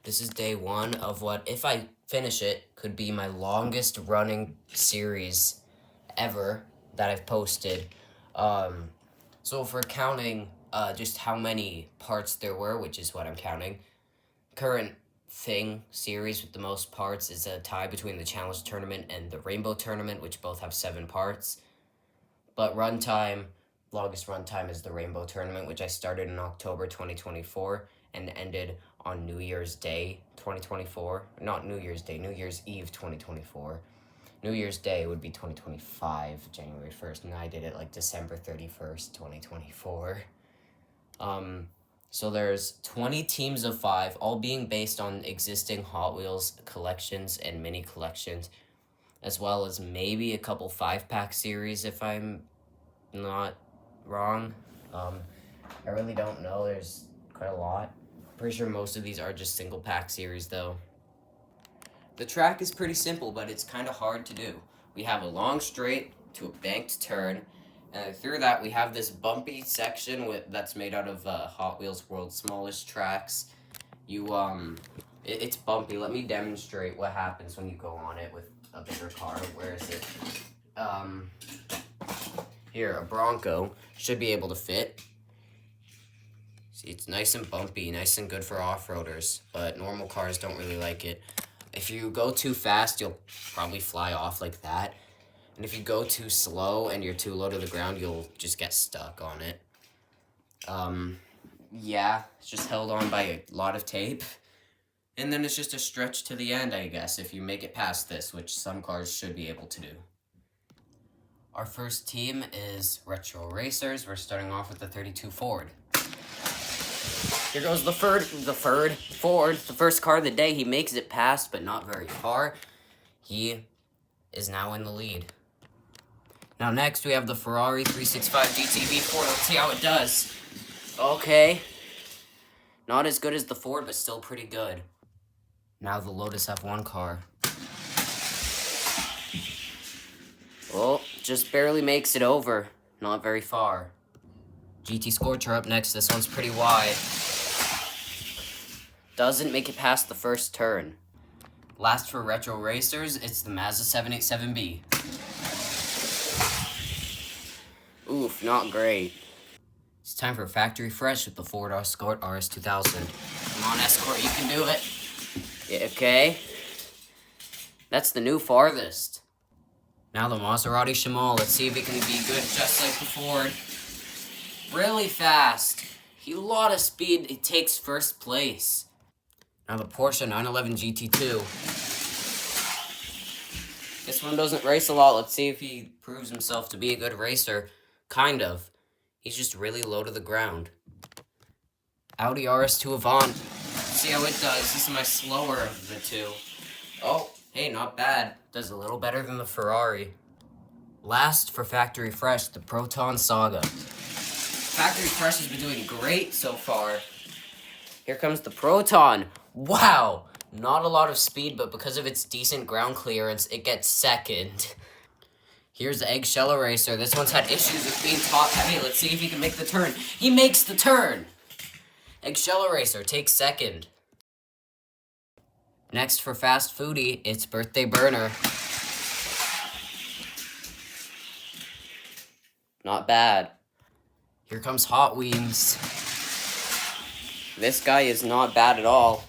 This is day one of what, if I finish it, could be my longest running series ever that I've posted. So if we're counting just how many parts there were, which is what I'm counting, current thing series with the most parts is a tie between the Challenge Tournament and the Rainbow Tournament, which both have 7 parts. But longest runtime is the Rainbow Tournament, which I started in October 2024 and ended on New Year's Day 2024. Not New Year's Day, New Year's Eve 2024. New Year's Day would be 2025, January 1st, and I did it like December 31st, 2024. So there's 20 teams of 5, all being based on existing Hot Wheels collections and mini collections, as well as maybe a couple 5-pack series if I'm not wrong. I really don't know. There's quite a lot. Pretty sure most of these are just single pack series though. The track is pretty simple, but it's kind of hard to do. We have a long straight to a banked turn, and through that we have this bumpy section that's made out of Hot Wheels World's Smallest Tracks. It's bumpy. Let me demonstrate what happens when you go on it with a bigger car. Where is it? Here, a Bronco should be able to fit. See, it's nice and bumpy, nice and good for off-roaders, but normal cars don't really like it. If you go too fast, you'll probably fly off like that. And if you go too slow and you're too low to the ground, you'll just get stuck on it. Yeah, it's just held on by a lot of tape. And then it's just a stretch to the end, I guess, if you make it past this, which some cars should be able to do. Our first team is Retro Racers. We're starting off with the 32 Ford. Here goes the Ford, the first car of the day. He makes it past, but not very far. He is now in the lead. Now next, we have the Ferrari 365 GT-V4. Let's see how it does. Okay. Not as good as the Ford, but still pretty good. Now the Lotus F1 car. Oh, just barely makes it over. Not very far. GT Scorcher up next. This one's pretty wide. Doesn't make it past the first turn. Last for Retro Racers, it's the Mazda 787B. Oof, not great. It's time for Factory Fresh with the Ford Escort RS 2000. Come on, Escort, you can do it. Yeah, okay. That's the new farthest. Now the Maserati Shamal. Let's see if it can be good just like the Ford. Really fast. A lot of speed. It takes first place. Now the Porsche 911 GT2. This one doesn't race a lot. Let's see if he proves himself to be a good racer. Kind of. He's just really low to the ground. Audi RS2 Avant. Let's see how it does. This is my slower of the two. Oh, hey, not bad. Does a little better than the Ferrari. Last for Factory Fresh, the Proton Saga. Factory Fresh has been doing great so far. Here comes the Proton. Wow! Not a lot of speed, but because of its decent ground clearance, it gets second. Here's the Eggshell Racer. This one's had issues with being top heavy. Let's see if he can make the turn. He makes the turn! Eggshell Racer takes second. Next for Fast Foodie, it's Birthday Burner. Not bad. Here comes Hot Wheels. This guy is not bad at all.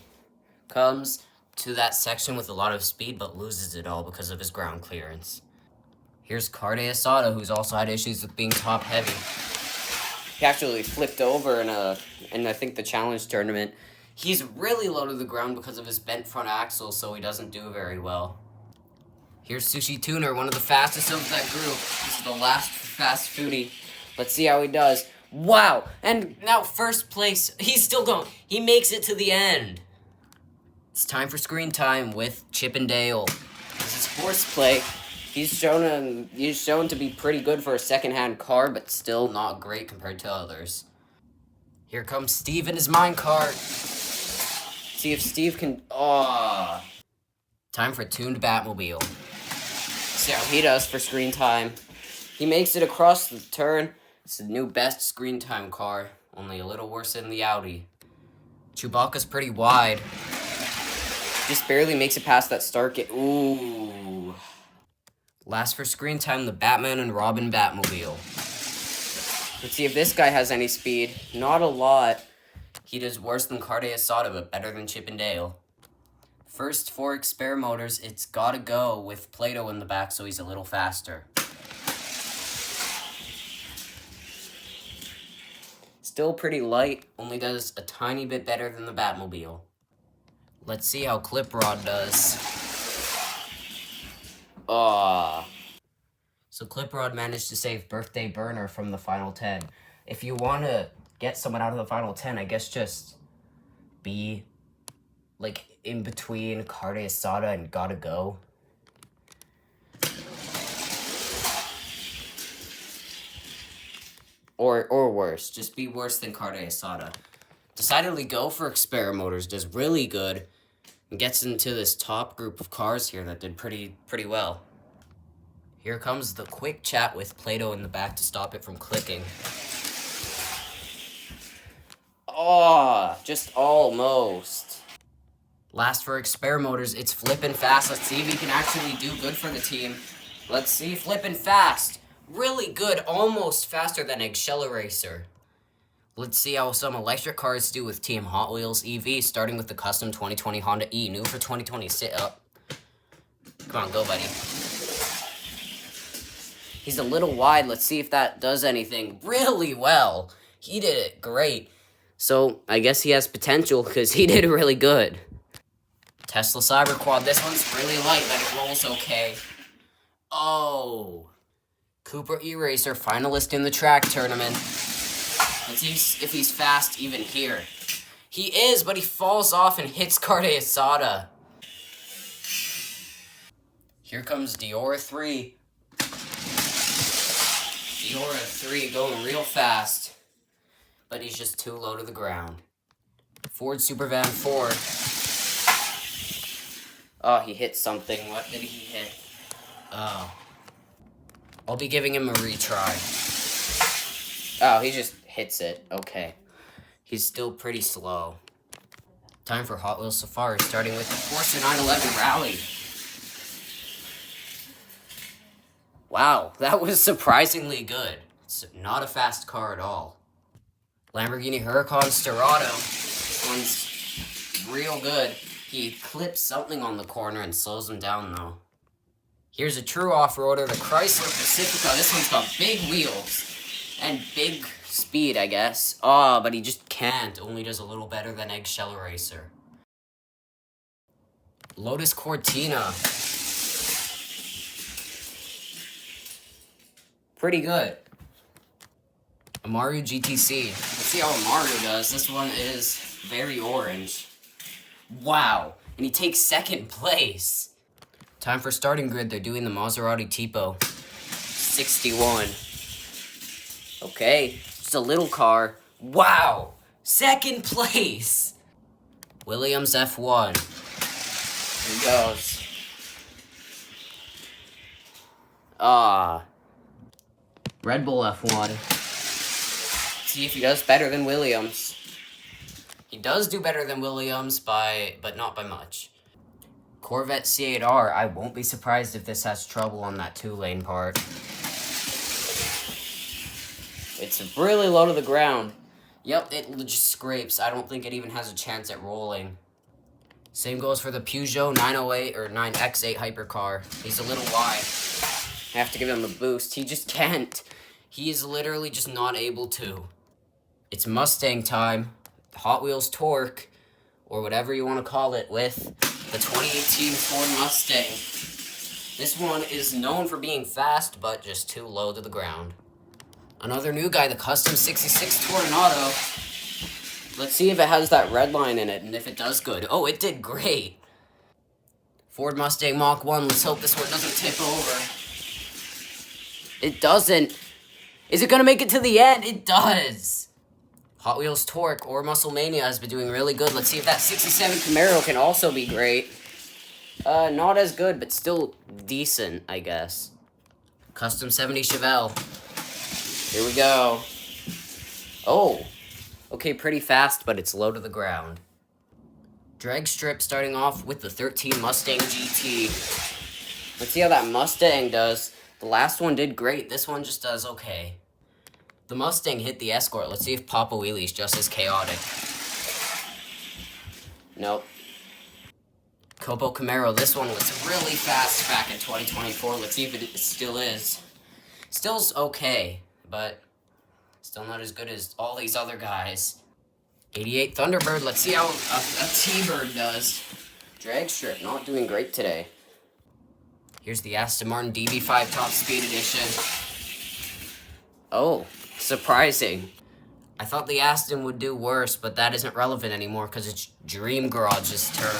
Comes to that section with a lot of speed, but loses it all because of his ground clearance. Here's Carde Asada, who's also had issues with being top heavy. He actually flipped over in I think the Challenge Tournament. He's really low to the ground because of his bent front axle, so he doesn't do very well. Here's Sushi Tuner, one of the fastest of that group. This is the last Fast Foodie. Let's see how he does. Wow! And now first place. He's still going. He makes it to the end. It's time for Screen Time with Chip and Dale. This is Horseplay. He's shown to be pretty good for a second-hand car, but still not great compared to others. Here comes Steve in his minecart. See if Steve can... Time for Tuned Batmobile. See how he does for Screen Time. He makes it across the turn. It's the new best Screen Time car, only a little worse than the Audi. Chewbacca's pretty wide. Just barely makes it past that start gate. Ooh. Last for screen time, the Batman and Robin Batmobile. Let's see if this guy has any speed. Not a lot. He does worse than Carde Asada, but better than Chip and Dale. First, for Exper Motors, it's gotta go with Play-Doh in the back, so he's a little faster. Still pretty light, only does a tiny bit better than the Batmobile. Let's see how Clip Rod does. So Clip Rod managed to save Birthday Burner from the final 10. If you want to get someone out of the final 10, I guess just be like in between Carde Asada and Gotta Go. Or worse, just be worse than Carde Asada. Decidedly Go for Exper Motors does really good and gets into this top group of cars here that did pretty well. Here comes the quick chat with Play-Doh in the back to stop it from clicking. Oh, just almost. Last for Exper Motors, it's Flippin' Fast. Let's see if he can actually do good for the team. Let's see, Flippin' Fast. Really good, almost faster than Eggshell Eraser. Let's see how some electric cars do with Team Hot Wheels EV, starting with the custom 2020 Honda E, new for 2020. Sit up. Come on, go, buddy. He's a little wide. Let's see if that does anything. Really well. He did it great. So, I guess he has potential because he did really good. Tesla Cyber Quad. This one's really light, but it rolls okay. Oh. Cupra E-Racer, finalist in the track tournament. Let's see if he's fast even here. He is, but he falls off and hits Carde Asada. Here comes Diora 3. Diora 3 going real fast, but he's just too low to the ground. Ford Supervan 4. Oh, he hit something. What did he hit? Oh. I'll be giving him a retry. Oh, he just hits it. Okay. He's still pretty slow. Time for Hot Wheels Safari, starting with the Forza 911 Rally. Wow, that was surprisingly good. It's not a fast car at all. Lamborghini Huracan Sterrato. This one's real good. He clips something on the corner and slows him down, though. Here's a true off-roader, the Chrysler Pacifica. This one's got big wheels and big speed, I guess. Oh, but he just can't. Only does a little better than Eggshell Eraser. Lotus Cortina. Pretty good. Amaru GTC. Let's see how Amaru does. This one is very orange. Wow. And he takes second place. Time for starting grid. They're doing the Maserati Tipo 61. Okay. Just a little car. Wow. Second place. Williams F1. Here he goes. Red Bull F1. See if he does better than Williams. He does do better than Williams but not by much. Corvette C8R. I won't be surprised if this has trouble on that 2-lane part. It's really low to the ground. Yep, it just scrapes. I don't think it even has a chance at rolling. Same goes for the Peugeot 908 or 9X8 hypercar. He's a little wide. I have to give him a boost. He just can't. He is literally just not able to. It's Mustang time. Hot Wheels Torque, or whatever you want to call it, with the 2018 Ford Mustang. This one is known for being fast, but just too low to the ground. Another new guy, the Custom 66 Toronado. Let's see if it has that red line in it, and if it does good. Oh, it did great. Ford Mustang Mach 1. Let's hope this one doesn't tip over. It doesn't. Is it going to make it to the end? It does. Hot Wheels Torque or Muscle Mania has been doing really good. Let's see if that 67 Camaro can also be great. Not as good, but still decent, I guess. Custom 70 Chevelle. Here we go. Oh. Okay, pretty fast, but it's low to the ground. Drag strip starting off with the 13 Mustang GT. Let's see how that Mustang does. The last one did great. This one just does okay. The Mustang hit the Escort. Let's see if Papa Wheelie's just as chaotic. Nope. Copo Camaro, this one was really fast back in 2024. Let's see if it still is. Still's okay, but still not as good as all these other guys. 88 Thunderbird, let's see how a T-Bird does. Drag strip, not doing great today. Here's the Aston Martin DB5 Top Speed Edition. Oh, surprising. I thought the Aston would do worse, but that isn't relevant anymore because it's Dream Garage's turn.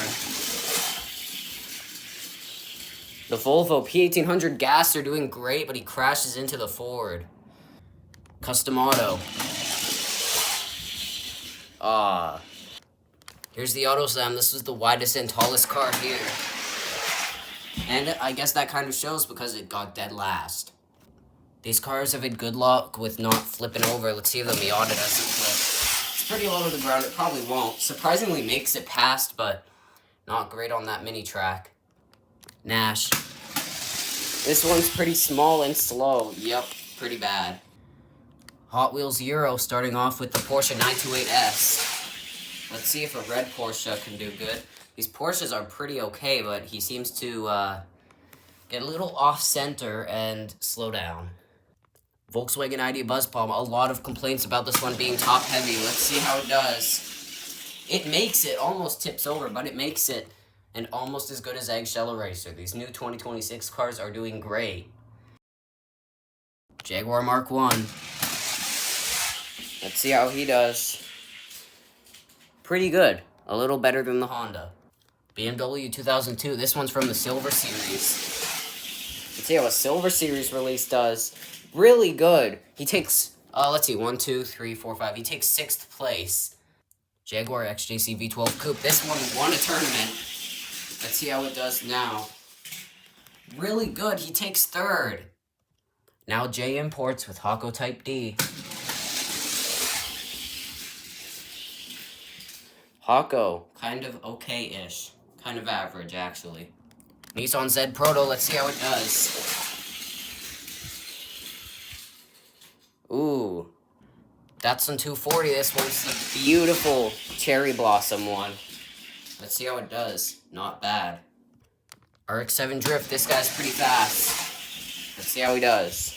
The Volvo P1800 Gas are doing great, but he crashes into the Ford. Custom Auto. Here's the AutoSlam. This was the widest and tallest car here. And I guess that kind of shows because it got dead last. These cars have had good luck with not flipping over. Let's see if the Miata doesn't flip. It's pretty low to the ground. It probably won't. Surprisingly makes it past, but not great on that mini track. Nash. This one's pretty small and slow. Yep, pretty bad. Hot Wheels Euro starting off with the Porsche 928S. Let's see if a red Porsche can do good. These Porsches are pretty okay, but he seems to get a little off-center and slow down. Volkswagen ID Buzz Palm, a lot of complaints about this one being top-heavy. Let's see how it does. It makes it, almost tips over, but it makes it. And almost as good as Eggshell Eraser. These new 2026 cars are doing great. Jaguar Mark 1. Let's see how he does. Pretty good. A little better than the Honda. BMW 2002. This one's from the Silver Series. Let's see how a Silver Series release does. Really good. He takes, let's see, 1, 2, 3, 4, 5. He takes 6th place. Jaguar XJC V12 Coupe. This one won a tournament. Let's see how it does now. Really good. He takes 3rd. Now J Imports with Hako Type D. Hako, kind of okay-ish. Kind of average, actually. Nissan Z Proto, let's see how it does. Ooh. Datsun 240, this one's the beautiful cherry blossom one. Let's see how it does. Not bad. RX-7 Drift, this guy's pretty fast. Let's see how he does.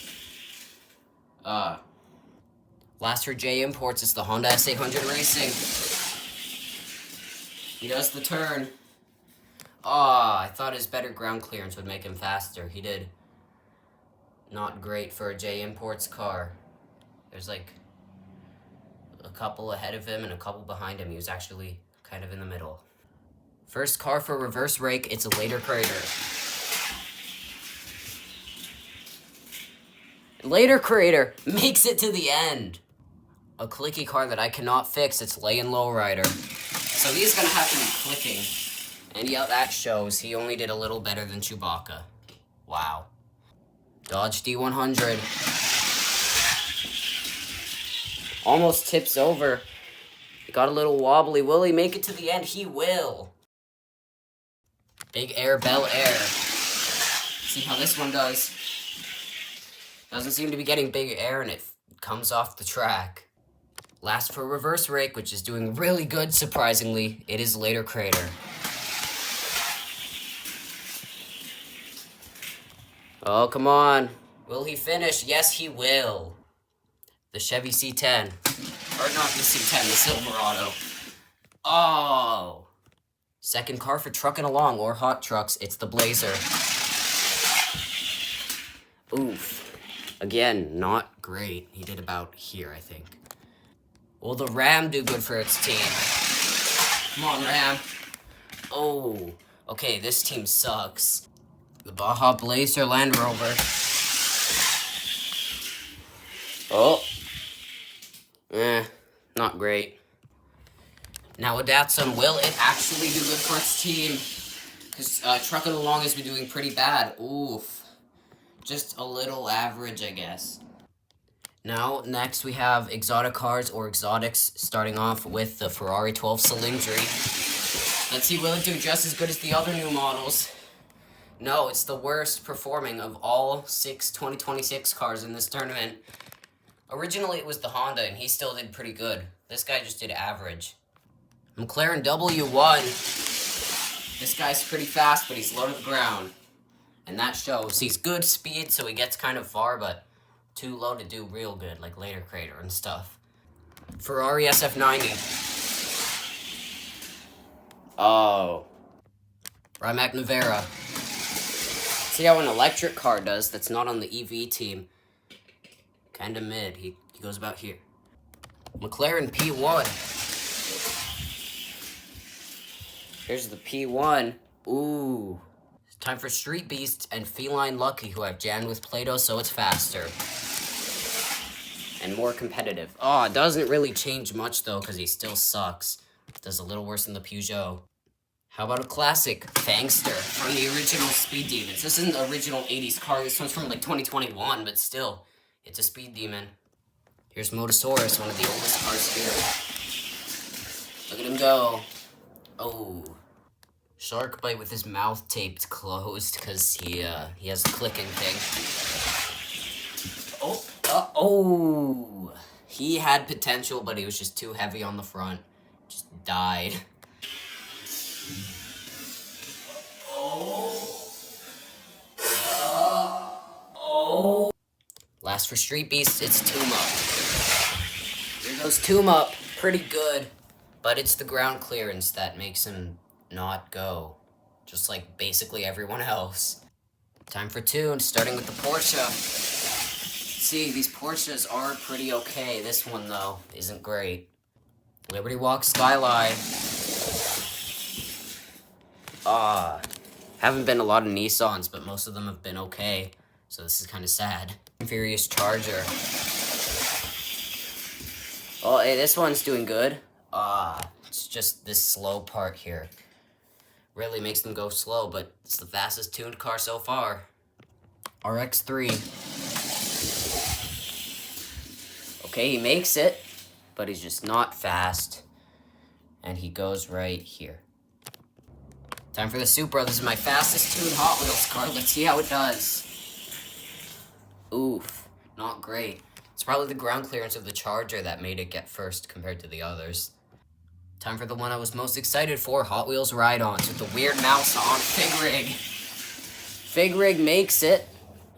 Last for J Imports is the Honda S800 Racing. He does the turn. I thought his better ground clearance would make him faster. He did not great for a J Imports car. There's like a couple ahead of him and a couple behind him. He was actually kind of in the middle. First car for reverse rake, it's a Later Crater. Later Crater makes it to the end. A clicky car that I cannot fix, it's Layin Lowrider. So he's gonna have to be clicking. And yeah, that shows. He only did a little better than Chewbacca. Wow. Dodge D100. Almost tips over. It got a little wobbly. Will he make it to the end? He will. Big Air Bel Air. See how this one does. Doesn't seem to be getting big air and it comes off the track. Last for reverse rake, which is doing really good, surprisingly. It is Later Crater. Oh, come on. Will he finish? Yes, he will. The Chevy C10. Or not the C10, the Silverado. Oh. Second car for trucking along, or hot trucks, it's the Blazer. Oof. Again, not great. He did about here, I think. Will the Ram do good for its team? Come on, Ram. Oh. Okay, this team sucks. The Baja Blazer Land Rover. Oh. Not great. Now a Datsun, will it actually do good for its team? Because trucking along has been doing pretty bad. Oof. Just a little average, I guess. Now, next we have exotic cars or exotics, starting off with the Ferrari 12 Cylindri. Let's see, will it do just as good as the other new models? No, it's the worst performing of all 6 2026 cars in this tournament. Originally, it was the Honda, and he still did pretty good. This guy just did average. McLaren W1. This guy's pretty fast, but he's low to the ground. And that shows. He's good speed, so he gets kind of far, but too low to do real good, like Later Crater and stuff. Ferrari SF90. Oh. Rimac Nevera. See how an electric car does that's not on the EV team. Kinda mid. He goes about here. McLaren P1. Here's the P1. Ooh. Time for Street Beast and Feline Lucky, who I've jammed with Play-Doh, so it's faster. And more competitive. Oh, it doesn't really change much, though, because he still sucks. Does a little worse than the Peugeot. How about a classic? Fangster from the original Speed Demons. This isn't the original 80s car. This one's from, like, 2021, but still, it's a Speed Demon. Here's Motosaurus, one of the oldest cars here. Look at him go. Oh. Shark bite with his mouth taped closed because he has a clicking thing. Oh. He had potential, but he was just too heavy on the front. Just died. Oh. Last for Street Beast, it's Tomb Up. Here goes Tomb Up. Pretty good, but it's the ground clearance that makes him not go. Just like basically everyone else. Time for Tune, starting with the Porsche. See, these Porsches are pretty okay. This one, though, isn't great. Liberty Walk Skyline. Haven't been a lot of Nissans, but most of them have been okay. So this is kind of sad. Furious Charger. Oh, hey, this one's doing good. It's just this slow part here. Really makes them go slow, but it's the fastest tuned car so far. RX-3. Okay, he makes it, but he's just not fast. And he goes right here. Time for the Supra. This is my fastest tuned Hot Wheels car. Let's see how it does. Oof, not great. It's probably the ground clearance of the Charger that made it get first compared to the others. Time for the one I was most excited for, Hot Wheels Ride-Ons with the weird mouse on Fig Rig. Fig Rig makes it,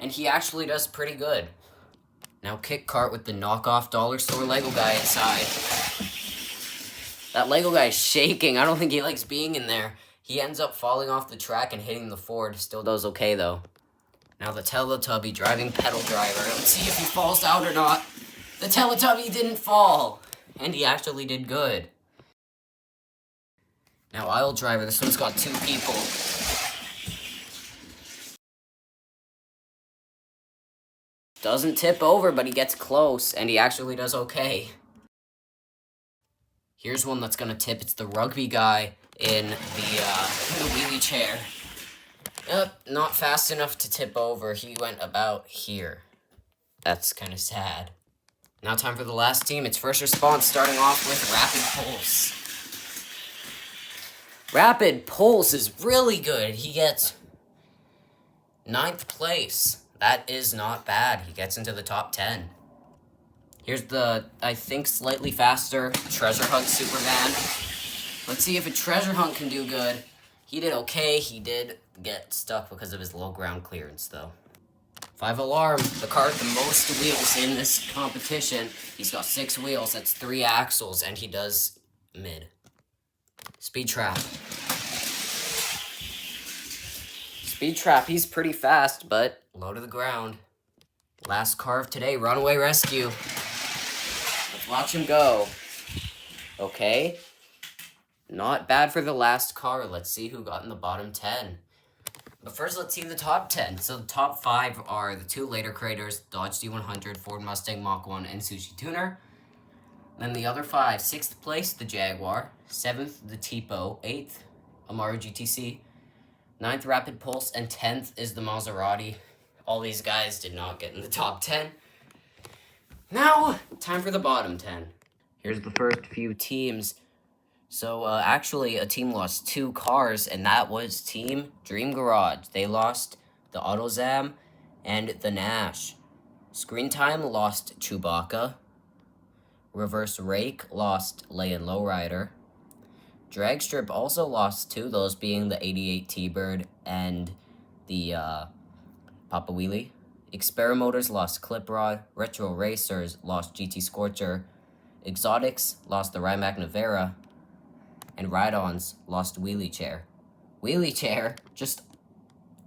and he actually does pretty good. Now Kit Kart with the knockoff dollar store Lego guy inside. That Lego guy is shaking. I don't think he likes being in there. He ends up falling off the track and hitting the Ford. Still does okay, though. Now the Teletubby driving pedal driver. Let's see if he falls out or not. The Teletubby didn't fall, and he actually did good. Now Aisle Driver. This one's got 2 people. Doesn't tip over, but he gets close, and he actually does okay. Here's one that's gonna tip. It's the rugby guy in the wheelie chair. Yep, not fast enough to tip over. He went about here. That's kind of sad. Now time for the last team. It's First Response, starting off with Rapid Pulse. Rapid Pulse is really good. He gets 9th place. That is not bad. He gets into the top 10. Here's the, I think, slightly faster Treasure Hunt Superman. Let's see if a Treasure Hunt can do good. He did okay. He did get stuck because of his low ground clearance, though. 5 Alarm, the car with the most wheels in this competition. He's got 6 wheels. That's 3 axles, and he does mid. Speed Trap. Speed Trap, he's pretty fast, but low to the ground. Last car of today, Runaway Rescue. Let's watch him go. Okay. Not bad for the last car. Let's see who got in the bottom 10. But first, let's see the top 10. So the top 5 are the 2 Later Craters, Dodge D100, Ford Mustang Mach 1, and Sushi Tuner. Then the other 5, 6th place, the Jaguar. 7th, the Tipo. 8th, Amaro GTC. 9th, Rapid Pulse. And 10th is the Maserati. All these guys did not get in the top 10. Now, time for the bottom 10. Here's the first few teams. So, actually, a team lost 2 cars, and that was Team Dream Garage. They lost the AutoZam and the Nash. Screen Time lost Chewbacca. Reverse Rake lost Lay and Lowrider. Drag Strip also lost 2, those being the 88 T-Bird and the Papa Wheelie. Experimotors lost Clip Rod. Retro Racers lost GT Scorcher. Exotics lost the Rymac Navera. And Ride-Ons lost Wheelie Chair. Wheelie Chair just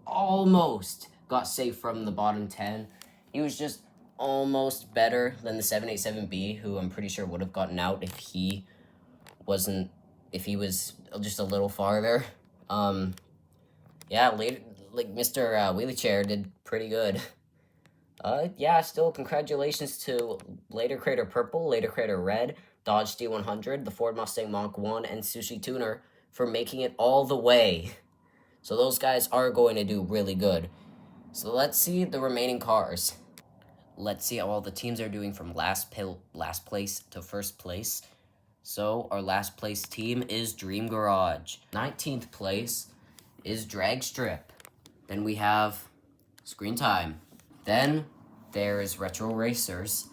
almost got saved from the bottom 10. He was just almost better than the 787B, who I'm pretty sure would have gotten out if he was just a little farther. Yeah, later, like Mr. Wheelie Chair did pretty good. Yeah, still congratulations to Later Crater Purple, Later Crater Red, Dodge D100, the Ford Mustang Mach 1, and Sushi Tuner for making it all the way. So those guys are going to do really good. So let's see the remaining cars. Let's see how all the teams are doing from last place to first place. So our last place team is Dream Garage. 19th place is Drag Strip. Then we have Screen Time. Then there's Retro Racers.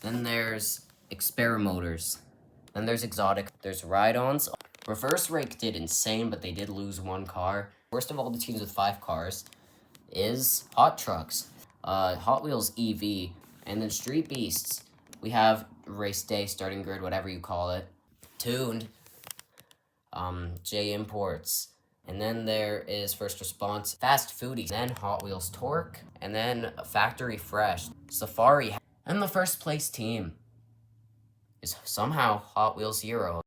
Then there's Experimotors. Then there's Exotic. There's Ride-Ons. Reverse Rake did insane, but they did lose 1 car. First of all, the teams with 5 cars is Hot Trucks, Hot Wheels EV, and then Street Beasts. We have Race Day, Starting Grid, whatever you call it. Tuned, J Imports. And then there is First Response, Fast Foodie, then Hot Wheels Torque, and then Factory Fresh, Safari. And the first place team is somehow Hot Wheels Hero.